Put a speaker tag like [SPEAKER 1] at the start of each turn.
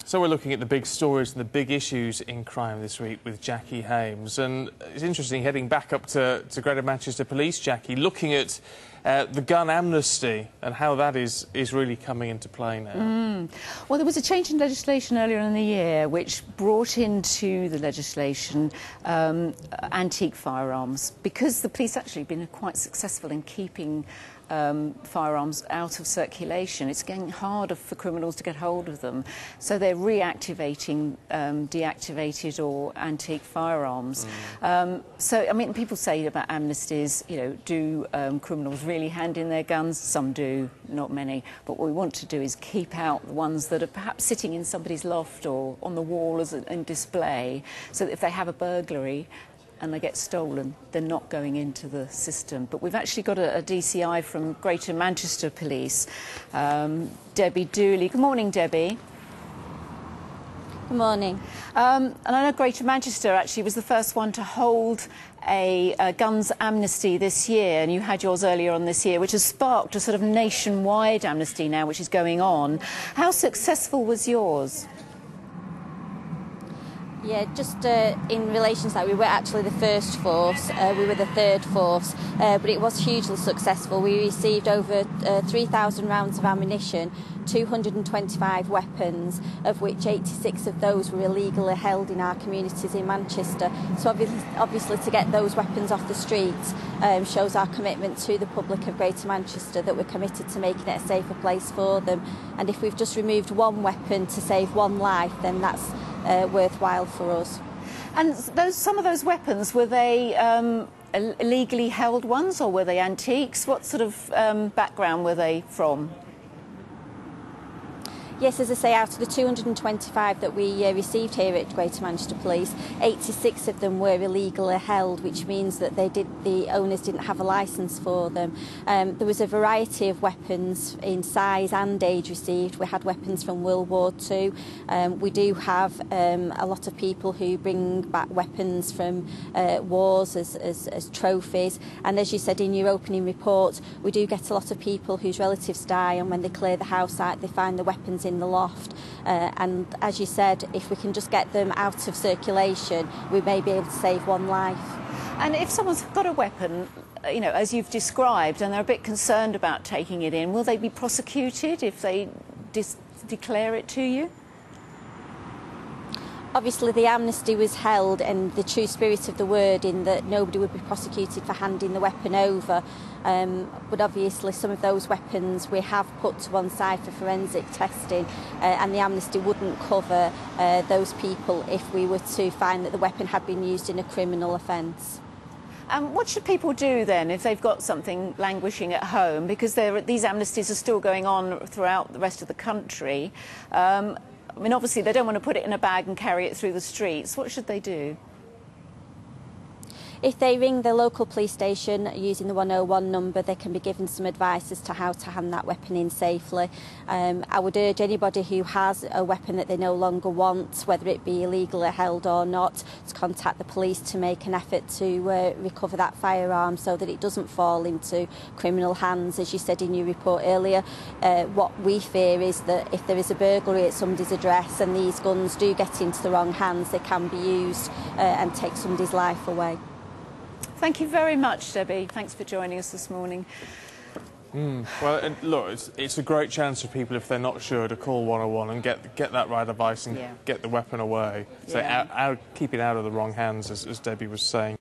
[SPEAKER 1] So we're looking at the big stories and the big issues in crime this week with Jackie Hames. And it's interesting heading back up to Greater Manchester Police, Jackie, looking at the gun amnesty and how that is really coming into play now.
[SPEAKER 2] Well, there was a change in legislation earlier in the year which brought into the legislation antique firearms, because the police actually been quite successful in keeping firearms out of circulation. It's getting harder for criminals to get hold of them, so they're reactivating deactivated or antique firearms. So, I mean, people say about amnesties, you know, do criminals really hand in their guns? Some do, not many. But what we want to do is keep out the ones that are perhaps sitting in somebody's loft or on the wall as a display, so that if they have a burglary and they get stolen, they're not going into the system. But we've actually got a DCI from Greater Manchester Police, Debbie Dooley. Good morning, Debbie.
[SPEAKER 3] Good morning.
[SPEAKER 2] And I know Greater Manchester actually was the first one to hold a guns amnesty this year, and you had yours earlier on this year, which has sparked a sort of nationwide amnesty now, which is going on. How successful was yours?
[SPEAKER 3] Yeah, just in relation to that, we were actually the first force, we were the third force, but it was hugely successful. We received over 3,000 rounds of ammunition, 225 weapons, of which 86 of those were illegally held in our communities in Manchester. So obviously to get those weapons off the streets shows our commitment to the public of Greater Manchester, that we're committed to making it a safer place for them. And if we've just removed one weapon to save one life, then that's worthwhile for us.
[SPEAKER 2] And some of those weapons, were they illegally held ones, or were they antiques? What sort of background were they from?
[SPEAKER 3] Yes, as I say, out of the 225 that we received here at Greater Manchester Police, 86 of them were illegally held, which means that the owners didn't have a licence for them. There was a variety of weapons in size and age received. We had weapons from World War II. We do have a lot of people who bring back weapons from wars as trophies. And as you said in your opening report, we do get a lot of people whose relatives die, and when they clear the house out, they find the weapons in the loft, and as you said, if we can just get them out of circulation, we may be able to save one life.
[SPEAKER 2] And if someone's got a weapon, you know, as you've described, and they're a bit concerned about taking it in, will they be prosecuted if they declare it to you?
[SPEAKER 3] Obviously, the amnesty was held in the true spirit of the word, in that nobody would be prosecuted for handing the weapon over. But obviously, some of those weapons we have put to one side for forensic testing, and the amnesty wouldn't cover those people if we were to find that the weapon had been used in a criminal offence.
[SPEAKER 2] What should people do then if they've got something languishing at home? Because these amnesties are still going on throughout the rest of the country. I mean, obviously, they don't want to put it in a bag and carry it through the streets. What should they do?
[SPEAKER 3] If they ring the local police station using the 101 number, they can be given some advice as to how to hand that weapon in safely. I would urge anybody who has a weapon that they no longer want, whether it be illegally held or not, to contact the police to make an effort to recover that firearm so that it doesn't fall into criminal hands. As you said in your report earlier, what we fear is that if there is a burglary at somebody's address and these guns do get into the wrong hands, they can be used and take somebody's life away.
[SPEAKER 2] Thank you very much, Debbie. Thanks for joining us this morning.
[SPEAKER 1] Well, look, it's a great chance for people, if they're not sure, to call 101 and get that right advice and get the weapon away. So keep it out of the wrong hands, as Debbie was saying.